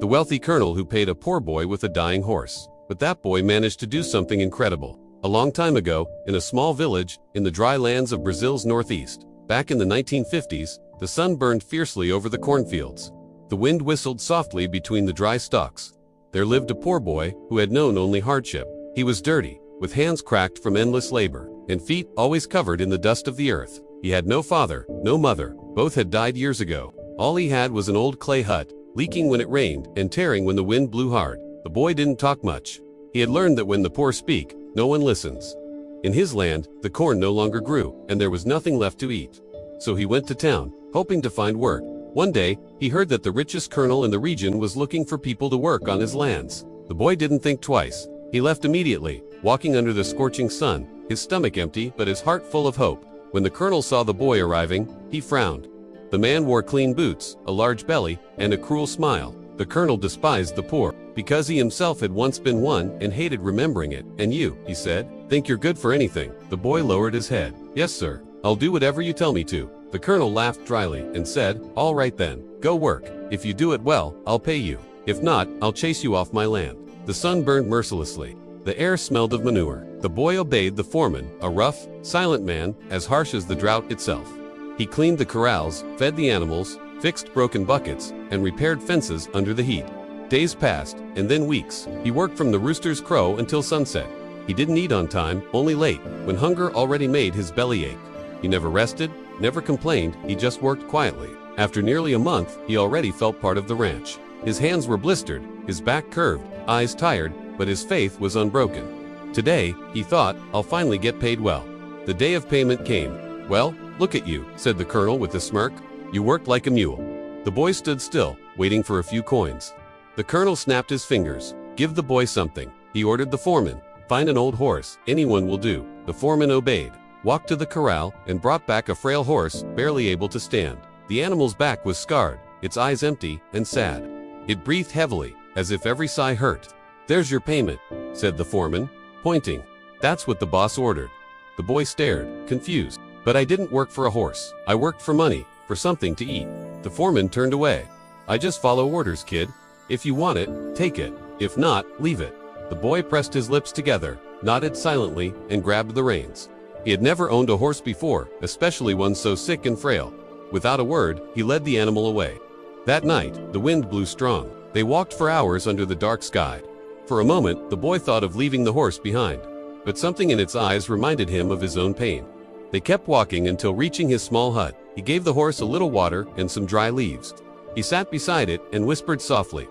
the wealthy colonel who paid a poor boy with a dying horse. But that boy managed to do something incredible. A long time ago, in a small village, in the dry lands of Brazil's northeast, back in the 1950s, the sun burned fiercely over the cornfields. The wind whistled softly between the dry stalks. There lived a poor boy who had known only hardship. He was dirty, with hands cracked from endless labor, and feet always covered in the dust of the earth. He had no father, no mother, both had died years ago. All he had was an old clay hut, leaking when it rained and tearing when the wind blew hard. The boy didn't talk much. He had learned that when the poor speak, no one listens. In his land, the corn no longer grew, and there was nothing left to eat. So he went to town, hoping to find work. One day, he heard that the richest colonel in the region was looking for people to work on his lands. The boy didn't think twice. He left immediately, walking under the scorching sun, his stomach empty but his heart full of hope. When the colonel saw the boy arriving, he frowned. The man wore clean boots, a large belly, and a cruel smile. The colonel despised the poor, because he himself had once been one and hated remembering it. "And you," he said, "think you're good for anything?" The boy lowered his head. "Yes, sir. I'll do whatever you tell me to." The colonel laughed dryly and said, "All right then, go work. If you do it well, I'll pay you. If not, I'll chase you off my land." The sun burned mercilessly. The air smelled of manure. The boy obeyed the foreman, a rough, silent man, as harsh as the drought itself. He cleaned the corrals, fed the animals, fixed broken buckets, and repaired fences under the heat. Days passed, and then weeks. He worked from the rooster's crow until sunset. He didn't eat on time, only late, when hunger already made his belly ache. He never rested, never complained, he just worked quietly. After nearly a month, he already felt part of the ranch. His hands were blistered, his back curved, eyes tired, but his faith was unbroken. Today, he thought, I'll finally get paid well. The day of payment came. "Well, look at you," said the colonel with a smirk. "You worked like a mule." The boy stood still, waiting for a few coins. The colonel snapped his fingers. "Give the boy something," he ordered the foreman. "Find an old horse, anyone will do." The foreman obeyed, walked to the corral, and brought back a frail horse, barely able to stand. The animal's back was scarred, its eyes empty and sad. It breathed heavily, as if every sigh hurt. "There's your payment," said the foreman, pointing. "That's what the boss ordered." The boy stared, confused. "But I didn't work for a horse. I worked for money, for something to eat." The foreman turned away. "I just follow orders, kid. If you want it, take it. If not, leave it." The boy pressed his lips together, nodded silently, and grabbed the reins. He had never owned a horse before, especially one so sick and frail. Without a word, he led the animal away. That night, the wind blew strong. They walked for hours under the dark sky. For a moment, the boy thought of leaving the horse behind, but something in its eyes reminded him of his own pain. They kept walking until reaching his small hut. He gave the horse a little water and some dry leaves. He sat beside it and whispered softly,